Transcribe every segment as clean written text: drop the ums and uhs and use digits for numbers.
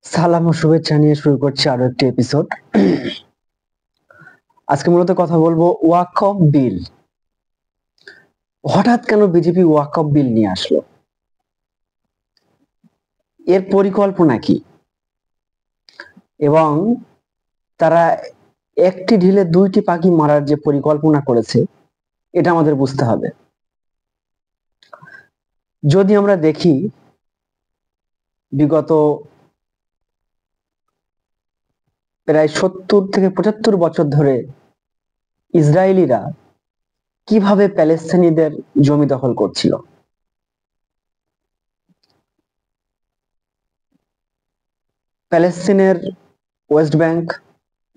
সালাম ও শুভেচ্ছা নিয়ে শুরু করছি আরো একটি এপিসোড। আজকে মূলত কথা বলবো ওয়াকফ বিল। হঠাৎ কেন বিজেপি ওয়াকফ বিল নিয়ে আসলো, এর পরিকল্পনা কি, এবং তারা একটি ঢিলে দুইটি পাখি মারার যে পরিকল্পনা করেছে এটা আমাদের বুঝতে হবে। যদি আমরা দেখি বিগত প্রায় 70 থেকে 75 বছর ধরে ইসরায়েলিরা কিভাবে প্যালেস্তানিদের জমি দখল করছিল। প্যালেস্তিনের ওয়েস্ট ব্যাংক,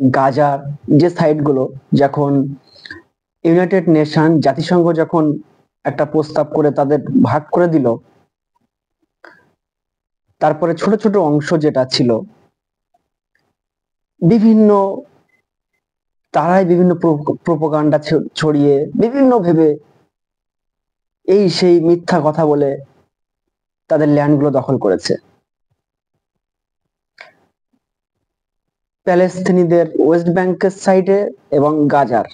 গাজার যে সাইটগুলো যখন ইউনাইটেড নেশন জাতিসংঘ যখন একটা প্রস্তাব করে তাদের ভাগ করে দিল, তারপরে ছোট ছোট অংশ যেটা ছিল বিভিন্ন তারাই বিভিন্ন প্রোপাগান্ডা ছড়িয়ে বিভিন্ন ভেবে এই সেই মিথ্যা কথা বলে তাদের ল্যান্ডগুলো দখল করেছে। প্যালেস্তিনিদের ওয়েস্ট ব্যাংকের সাইডে এবং গাজার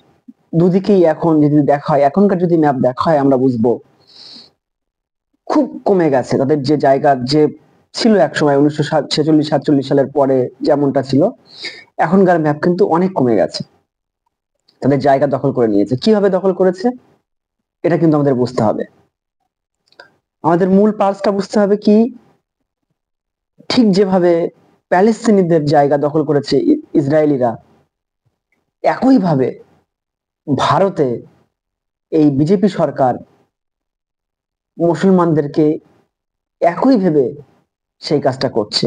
দুদিকেই এখন যদি দেখা হয়, এখনকার যদি ম্যাপ দেখা হয় আমরা বুঝবো খুব কমে গেছে তাদের যে জায়গা যে ছিল একসময় 1946-47 সালের পরে যেমনটা ছিল, এখনকার ম্যাপ কিন্তু অনেক কমে গেছে। তাদের জায়গা দখল করে নিয়েছে। কিভাবে দখল করেছে এটা কিন্তু আমাদের বুঝতে হবে। আমাদের মূল পার্সটা বুঝতে হবে কি, ঠিক যেভাবে প্যালেস্তিনিদের জায়গা দখল করেছে ইসরায়েলিরা, একইভাবে ভারতে এই বিজেপি সরকার মুসলমানদেরকে একই ভেবে সেই কাজটা করছে।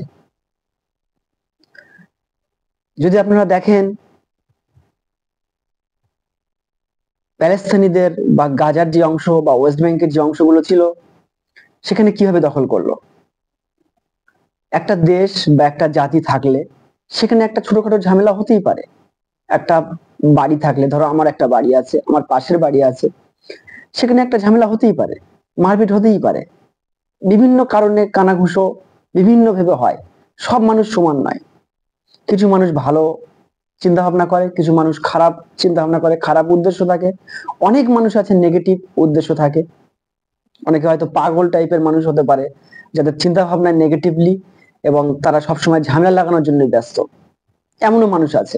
যদি আপনারা দেখেন প্যালেস্তানিদের বা গাজার যে অংশ বা ওয়েস্ট ব্যাংকের যে অংশগুলো ছিল সেখানে কিভাবে দখল করলো। একটা দেশ বা একটা জাতি থাকলে সেখানে একটা ছোটখাটো ঝামেলা হতেই পারে। একটা বাড়ি থাকলে, ধরো আমার একটা বাড়ি আছে, আমার পাশের বাড়ি আছে, সেখানে একটা ঝামেলা হতেই পারে, মারপিট হতেই পারে, বিভিন্ন কারণে কানাঘুষো বিভিন্ন ভেবে হয়। সব মানুষ সমান নয়, কিছু মানুষ ভালো চিন্তা ভাবনা করে, কিছু মানুষ খারাপ চিন্তা ভাবনা করে, খারাপ উদ্দেশ্য থাকে, অনেক মানুষ আছে নেগেটিভ উদ্দেশ্য থাকে, অনেকে হয়তো পাগল টাইপের মানুষ হতে পারে যাদের চিন্তা ভাবনায় নেগেটিভলি এবং তারা সবসময় ঝামেলা লাগানোর জন্য ব্যস্ত, এমনও মানুষ আছে।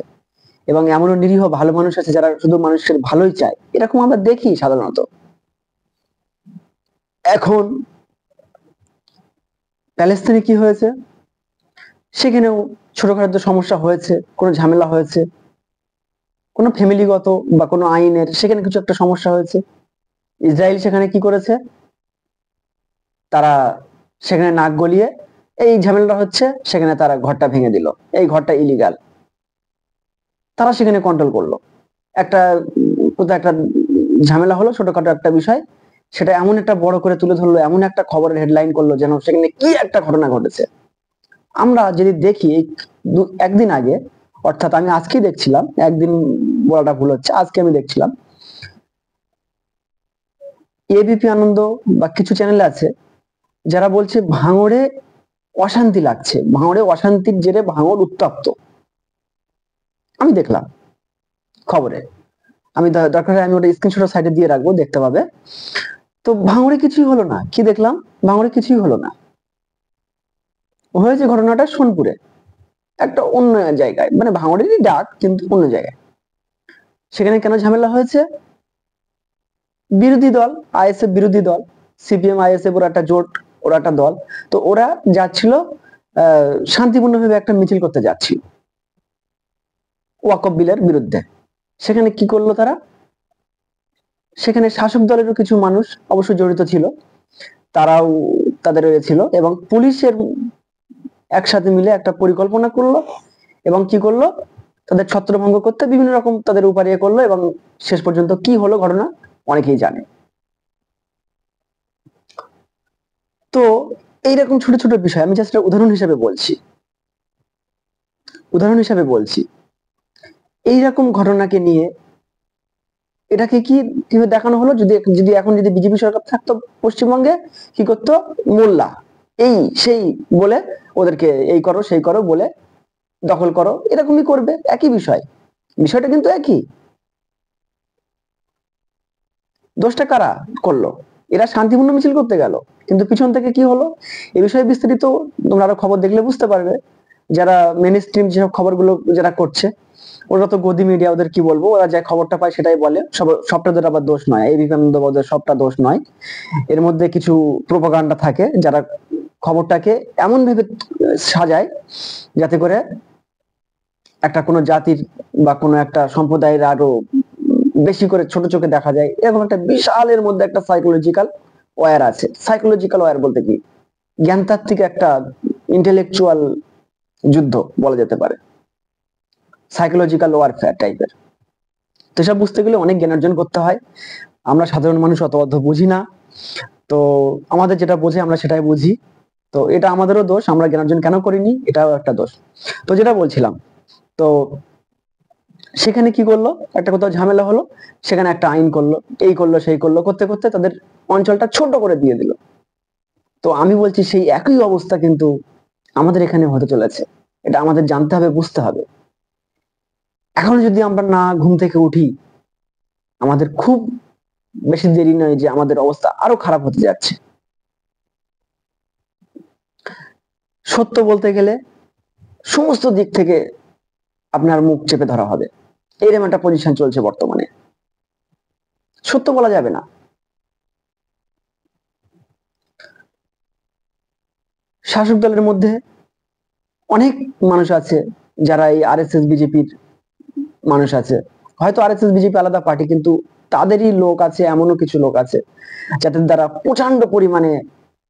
এবং এমনও নিরীহ ভালো মানুষ আছে যারা শুধু মানুষের ভালোই চায়, এরকম আমরা দেখি সাধারণত। এখন প্যালেস্তাইনে কি হয়েছে, সেখানেও ছোটখাটো সমস্যা হয়েছে, কোনো ঝামেলা হয়েছে, কোনো ফ্যামিলিগত বা কোনো আইনের সেখানে কিছু একটা সমস্যা হয়েছে। ইসরায়েল সেখানে কি করেছে, তারা সেখানে নাক গলিয়ে এই ঝামেলাটা হচ্ছে সেখানে তারা ঘরটা ভেঙে দিল, এই ঘরটা ইলিগাল, তারা সেখানে কন্ট্রোল করলো। একটা কোথাও একটা ঝামেলা হলো, ছোটখাটো একটা বিষয়, সেটা এমন একটা বড় করে তুলে ধরলো, এমন একটা খবরের হেডলাইন করলো যেন সেখানে কি একটা ঘটনা ঘটেছে। আমরা যদি দেখি একদিন আগে, অর্থাৎ আমি আজকেই দেখছিলাম, একদিন বলাটা ভুল হচ্ছে, আজকে আমি দেখছিলাম এবিপি আনন্দ বা কিছু চ্যানেল আছে যারা বলছে ভাঙড়ে অশান্তি লাগছে, ভাঙড়ে অশান্তির জেরে ভাঙড় উত্তপ্ত। আমি দেখলাম খবরে, আমি দরকার হয় আমি ওটা স্ক্রিনশট সাইডে দিয়ে রাখবো, দেখতে পাবে। তো ভাঙড়ে কিছুই হলো না, কি দেখলাম, ভাঙড়ে কিছুই হলো না, হয়েছে ঘটনাটা সোনপুরে, একটা অন্য জায়গায়, মানে ভাঙড়েরই ডাক কিন্তু অন্য জায়গায়। সেখানে কেন ঝামেলা হয়েছে, বিরোধী দল, আইএসএফ বিরোধী দল, সিপিএম আইএসএফ ওরা একটা জোট, ওরা একটা দল, তো ওরা যাচ্ছিল শান্তিপূর্ণভাবে একটা মিছিল করতে যাচ্ছিল ওয়াকফ বিলের বিরুদ্ধে। সেখানে কি করলো তারা, সেখানে শাসক দলেরও কিছু মানুষ অবশ্য জড়িত ছিল, তারাও তাদের ছিল, এবং পুলিশের একসাথে মিলে একটা পরিকল্পনা করলো এবং কি করলো, তাদের ছত্রভঙ্গ করতে বিভিন্ন রকম তাদের উপায় করলো, এবং শেষ পর্যন্ত কি হলো ঘটনা অনেকেই জানে। তো এইরকম ছোট ছোট বিষয় আমি জাস্ট উদাহরণ হিসেবে বলছি, উদাহরণ হিসেবে বলছি এইরকম ঘটনাকে নিয়ে এটাকে কি কিভাবে দেখানো হলো। যদি যদি এখন যদি বিজেপি সরকার থাকতো পশ্চিমবঙ্গে, কি করতো, মোল্লা এই সেই বলে ওদেরকে এই করো সেই করো বলে দখল করো, এরকমই করবে, একই বিষয়, বিষয়টা কিন্তু একই। দোষটা কারা করলো? এরা শান্তিপূর্ণ মিছিল করতে গেল, কিন্তু পিছন থেকে কি হলো এই বিষয়ে বিস্তারিত তোমরা আরো খবর দেখলে বুঝতে পারবে। যারা মেন স্ট্রিম যেসব খবরগুলো যারা করছে, ওরা তো গদি মিডিয়া, ওদের কি বলবো, ওরা যে খবরটা পায় সেটাই বলে, সবটা ওদের আবার দোষ নয়, এই বিবেকানন্দ ওদের সবটা দোষ নয়। এর মধ্যে কিছু প্রোপাগান্ডা থাকে, যারা খবরটাকে এমন ভাবে সাজায় যাতে করে একটা কোনো জাতির বা কোনো একটা সম্প্রদায়ের আরো বেশি করে ছোট চোখে দেখা যায়, এরকম একটা বিশালের মধ্যে একটা সাইকোলজিক্যাল ওয়্যার আছে। সাইকোলজিক্যাল ওয়্যার বলতে কি, জ্ঞানতাত্ত্বিক একটা ইন্টেলেকচুয়াল যুদ্ধ বলা যেতে পারে, সাইকোলজিক্যাল ওয়ারফেয়ার টাইপের। তো এসব বুঝতে গেলে অনেক জ্ঞান অর্জন করতে হয়। আমরা সাধারণ মানুষ অত অত বুঝি না, তো আমাদের যেটা বোঝে আমরা সেটাই বুঝি। তো এটা আমাদেরও দোষ, আমরা জ্ঞান অর্জন কেন করিনি, এটাও একটা দোষ। তো যেটা বলছিলাম, তো সেখানে কি করলো, একটা কোথাও ঝামেলা হলো, সেখানে একটা আইন করলো, এই করলো সেই করলো, করতে করতে তাদের অঞ্চলটা ছোট করে দিয়ে দিল। তো আমি বলছি সেই একই অবস্থা কিন্তু আমাদের এখানে হতে চলেছে, এটা আমাদের জানতে হবে, বুঝতে হবে। এখন যদি আমরা না ঘুম থেকে উঠি, আমাদের খুব বেশি দেরি নয় যে আমাদের অবস্থা আরো খারাপ হতে যাচ্ছে। সত্য বলতে গেলে সমস্ত দিক থেকে আপনার মুখ চেপে ধরা হবে, এরকম একটা পজিশন চলছে বর্তমানে, সত্য বলা যাবে না। শাসক দলের মধ্যে অনেক মানুষ আছে যারা এই আরএসএস বিজেপির মানুষ আছে, হয়তো আরএসএস বিজেপি আলাদা পার্টি, কিন্তু তাদেরই লোক আছে, এমনও কিছু লোক আছে যাদের দ্বারা প্রচন্ড পরিমাণে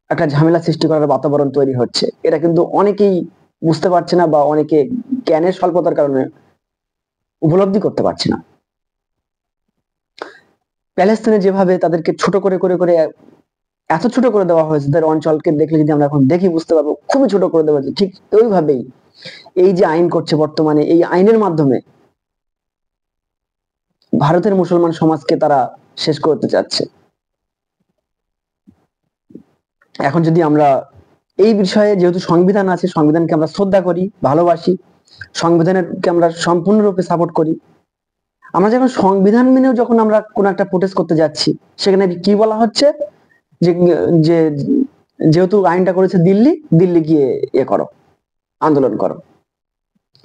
একটা ঝামেলা সৃষ্টি করার বাতাবরণ তৈরি হচ্ছে। এটা কিন্তু অনেকেই বুঝতে পারছে না, বা অনেকে জ্ঞানের স্বল্পতার কারণে উপলব্ধি করতে পারছে না। প্যালেস্তাইনে যেভাবে তাদেরকে ছোট করে করে করে এত ছোট করে দেওয়া হয়েছে, তাদের অঞ্চলকে দেখলে যদি আমরা এখন দেখি বুঝতে পারবো খুবই ছোট করে দেওয়া হয়েছে, ঠিক ওইভাবেই এই যে আইন করছে বর্তমানে, এই আইনের মাধ্যমে ভারতের মুসলমান সমাজকে তারা শেষ করতে চাচ্ছে। এখন যদি আমরা এই বিষয়ে, যেহেতু সংবিধান আছে, সংবিধানকে আমরা শ্রদ্ধা করি, ভালোবাসি, সংবিধানকে আমরা সম্পূর্ণরূপে সাপোর্ট করি, আমরা যখন সংবিধান মেনেও যখন আমরা কোন একটা প্রোটেস্ট করতে যাচ্ছি, সেখানে কি বলা হচ্ছে যে যে যেহেতু আইনটা করেছে দিল্লি, দিল্লি গিয়ে করো, আন্দোলন করো,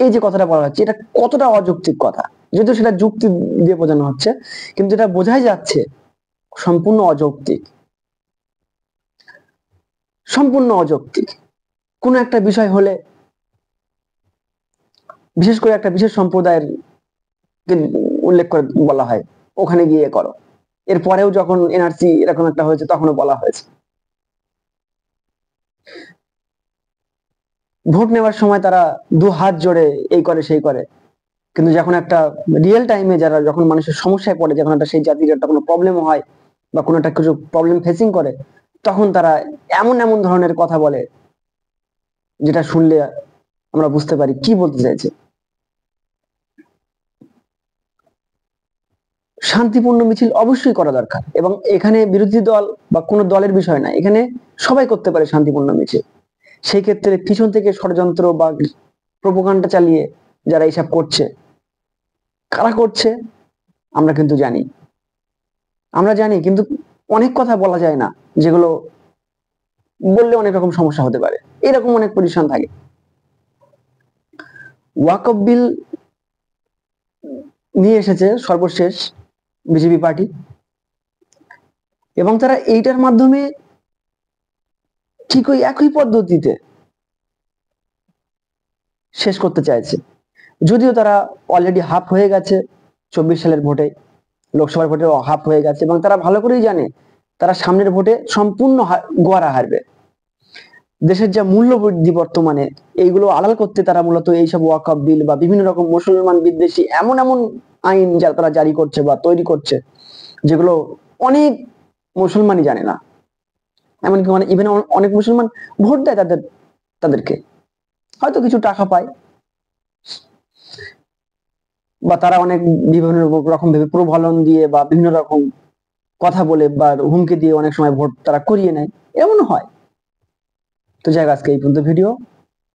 এই যে কথাটা বলা হচ্ছে, এটা কতটা অযৌক্তিক কথা। যদিও সেটা যুক্তি দিয়ে বোঝানো হচ্ছে, কিন্তু এটা বোঝাই যাচ্ছে সম্পূর্ণ অযৌক্তিক, সম্পূর্ণ অযৌক্তিক। কোন একটা বিষয় হলে, বিশেষ করে একটা বিশেষ সম্প্রদায়ের উল্লেখ করে বলা হয় ওখানে গিয়ে করো, এরপরেও যখন এনআরসি এরকম একটা হয়েছে তখনও বলা হয়েছে। ভোট নেওয়ার সময় তারা দু হাত জোড়ে এই করে সেই করে, কিন্তু যখন একটা রিয়েল টাইমে যারা যখন মানুষের সমস্যায় পড়ে, যখন একটা সেই জাতির একটা কোনো প্রবলেম হয় বা কোনো একটা কিছু প্রবলেম ফেসিং করে, তখন তারা এমন এমন ধরনের কথা বলে যেটা শুনলে আমরা বুঝতে পারি কি বলতে চাইছে। শান্তিপূর্ণ মিছিল অবশ্যই করা দরকার, এবং এখানে বিরোধী দল বা কোনো দলের বিষয় না, এখানে সবাই করতে পারে শান্তিপূর্ণ মিছিল। সেই ক্ষেত্রে পিছন থেকে ষড়যন্ত্র বা প্রোপাগান্ডা চালিয়ে যারা এইসব করছে, কারা করছে আমরা কিন্তু জানি, আমরা জানি, কিন্তু অনেক কথা বলা যায় না, যেগুলো বললে অনেক রকম সমস্যা হতে পারে, এরকম অনেক পজিশন থাকে। ওয়াকফ বিল নিয়ে এসেছে সর্বশেষ বিজেপি পার্টি, এবং তারা এইটার মাধ্যমে ঠিক ওই একই পদ্ধতিতে শেষ করতে চাইছে। যদিও তারা অলরেডি হাফ হয়ে গেছে 24 সালের ভোটে, লোকসভার ভোটে হাফ হয়ে গেছে, এবং তারা ভালো করেই জানে তারা সামনের ভোটে সম্পূর্ণ গোয়ারা হারবে। দেশের যা মূল্য বৃদ্ধি বর্তমানে, এইগুলো আড়াল করতে তারা মূলত এইসব ওয়াকফ বিল বা বিভিন্ন রকম মুসলমান বিদ্বেষী এমন এমন আইন যা তারা জারি করছে বা তৈরি করছে, যেগুলো অনেক মুসলমানই জানে না, এমনকি মানে ইভেন অনেক মুসলমান ভোট দেয় তাদেরকে, হয়তো কিছু টাকা পায়, বা তারা অনেক বিভিন্ন রকম ভেবে প্রলোভন দিয়ে বা বিভিন্ন রকম কথা বলে বা হুমকি দিয়ে অনেক সময় ভোট তারা করিয়ে নেয়, এমন হয়। তো যাই হোক, আজকে এই পর্যন্ত ভিডিও।